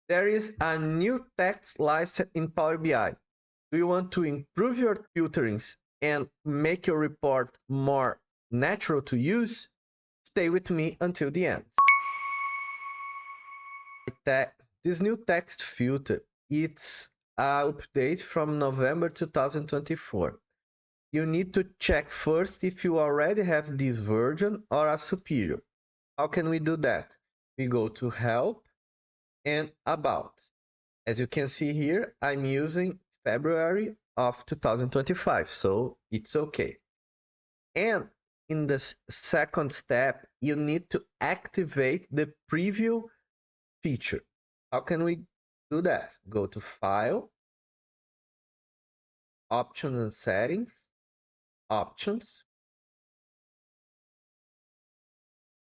There is a new text slicer in Power BI. Do you want to improve your filterings and make your report more natural to use? Stay with me until the end. This new text filter, it's an update from November 2024. You need to check first if you already have this version or a superior. How can we do that? We go to Help and About. As you can see here, I'm using February of 2025, so it's okay. And in the second step, you need to activate the preview feature. How can we do that? Go to File, Options and Settings, Options,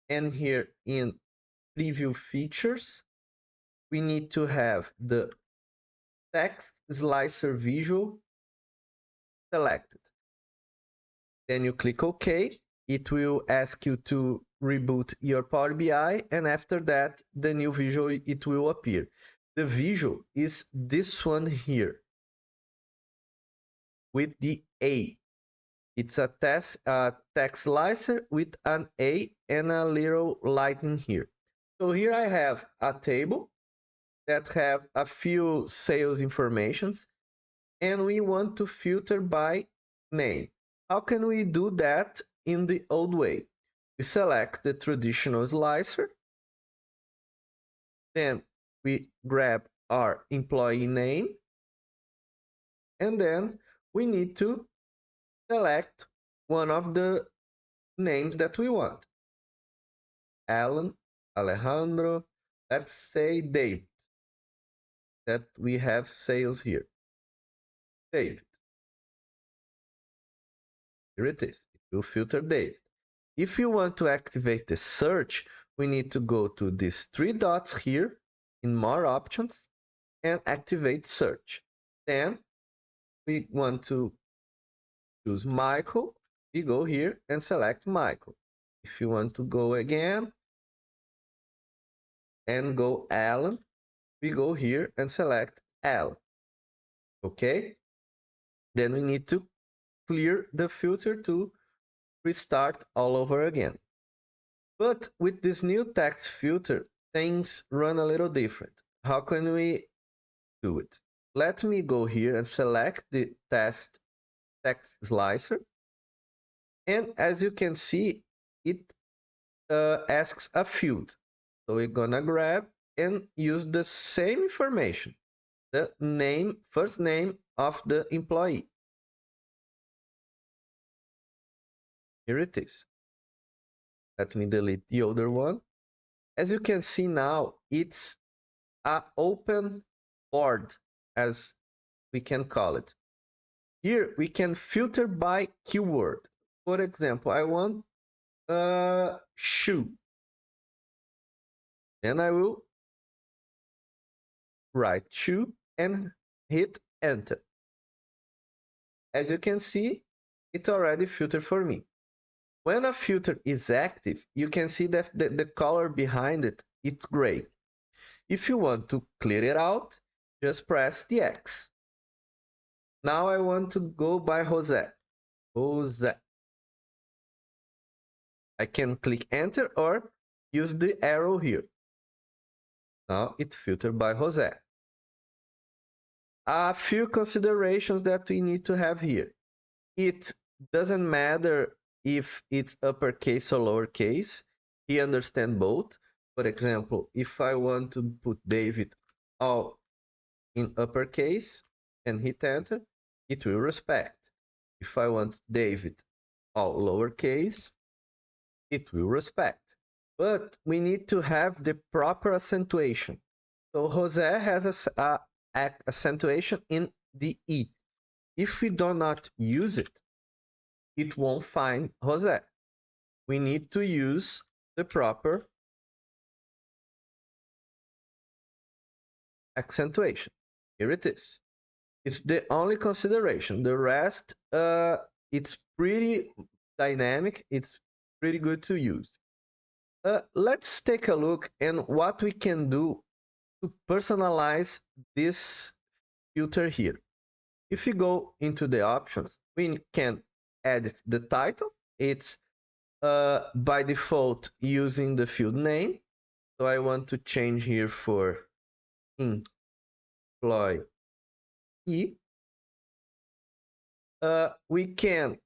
and here in Preview Features, we need to have the text slicer visual selected. Then you click OK. It will ask you to reboot your Power BI, and after that, the new visual it will appear. The visual is this one here with the A. It's a text slicer with an A and a little lightning here. So here I have a table that have a few sales informations, and we want to filter by name. How can we do that in the old way? We select the traditional slicer, then we grab our employee name, and then we need to select one of the names that we want. Alan, Alejandro, let's say David, that we have sales here. David. Here it is. It will filter David. If you want to activate the search, we need to go to these three dots here in More Options and activate search. Then we want to choose Michael. We go here and select Michael. If you want to go again and go Alan, we go here and select Alan. Okay? Then we need to clear the filter to restart all over again. But with this new text filter, things run a little different. How can we do it? Let me go here and select the text slicer. And as you can see, it asks a field. So we're gonna grab and use the same information, the name, first name of the employee. Here it is. Let me delete the other one. As you can see now, it's an open board, as we can call it. Here we can filter by keyword. For example, I want shoe. Then I will write shoe and hit enter. As you can see, it already filtered for me. When a filter is active, you can see that the color behind it, it's gray. If you want to clear it out, just press the X. Now I want to go by Jose. Jose. I can click enter or use the arrow here. Now it filtered by Jose. A few considerations that we need to have here. It doesn't matter if it's uppercase or lowercase. He understands both. For example, if I want to put David all in uppercase and hit enter, it will respect. If I want David all lowercase, it will respect. But we need to have the proper accentuation. So Jose has a accentuation in the E. If we do not use it, it won't find Jose. We need to use the proper accentuation. Here it is. It's the only consideration. The rest, it's pretty dynamic. It's pretty good to use. Let's take a look at what we can do to personalize this filter here. If you go into the options, we can edit the title. It's by default using the field name. So I want to change here for employee. We can,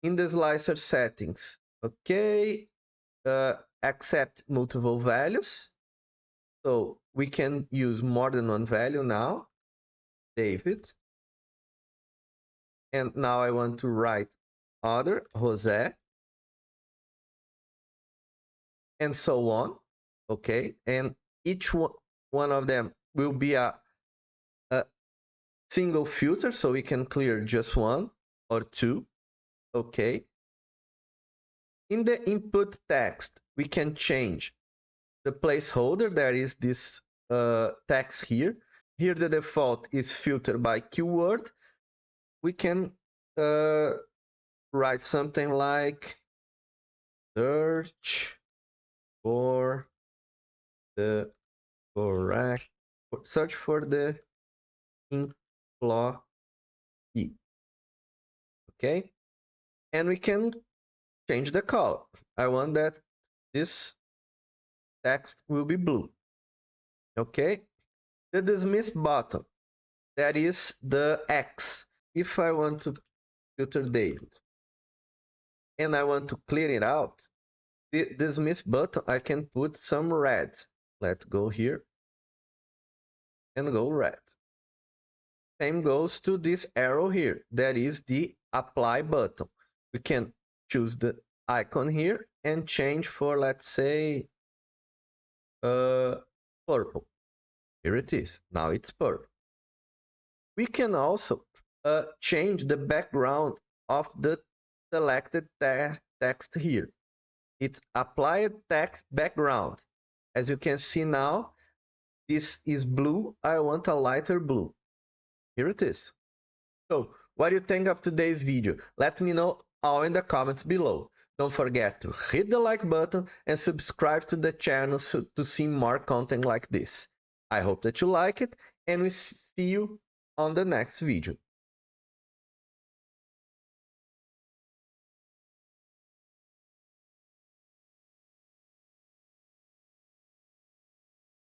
in the slicer settings, okay, accept multiple values. So we can use more than one value now, David. And now I want to write other, Jose, and so on. Okay, and each one of them will be a single filter, so we can clear just one or two. Okay. In the input text, we can change the placeholder, that is this text here. Here the default is filtered by keyword. We can write something like search for the correct, search for the employee. Okay, and we can change the color. I want that this text will be blue. Okay, the dismiss button, that is the X. If I want to filter David and I want to clear it out, the dismiss button, I can put some red. Let's go here and go red. Same goes to this arrow here, that is the apply button. We can choose the icon here and change for, let's say, purple. Here it is. Now it's purple. We can also change the background of the selected text here. It's applied text background. As you can see now, this is blue. I want a lighter blue. Here it is. So, what do you think of today's video? Let me know all in the comments below. Don't forget to hit the like button and subscribe to the channel to see more content like this. I hope that you like it, and we see you on the next video.